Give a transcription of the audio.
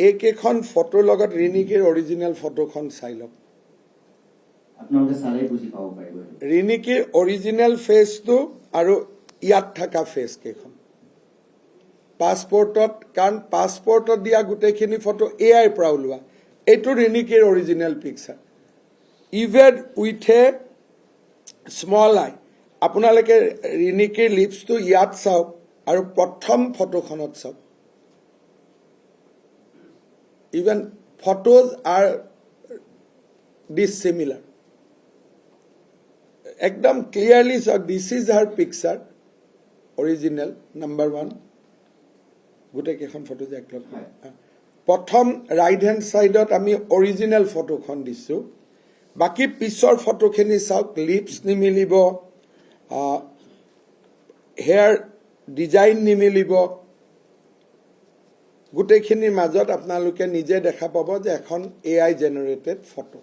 এইকেইখন ফটোৰ লগত ৰিনিকিৰ অৰিজিনেল ফটোখন চাই লওক ৰিনিকিৰ অৰিজিনেল ফেচটো আৰু ইয়াত থকা ফেচ কেইখন পাছপোৰ্টত কাৰণ পাছপোৰ্টত দিয়া গোটেইখিনি ফটো এআইৰ পৰা ওলোৱা এইটো ৰিনিকিৰ original picture even with a small eye আপোনালোকে ৰিনিকিৰ লিপছটো ইয়াত চাওক আৰু প্ৰথম ফটোখনত চাওক ইভেন ফটোজ আৰ ডিসিমিলাৰ একদম ক্লিয়াৰলি চাওক this is her picture original number 1 গোটেইকেইখন ফটো যে একলগ প্ৰথম ৰাইট হেণ্ড সাইডত আমি অৰিজিনেল ফটোখন দিছো বাকি পিছৰ ফটোখিনি চাওক লিপস নিমিলিব হেয়াৰ ডিজাইন নিমিলিব গোটেইখিনিৰ মাজত আপোনালোকে নিজে দেখা পাব যে এখন এআই জেনাৰেটেড ফটো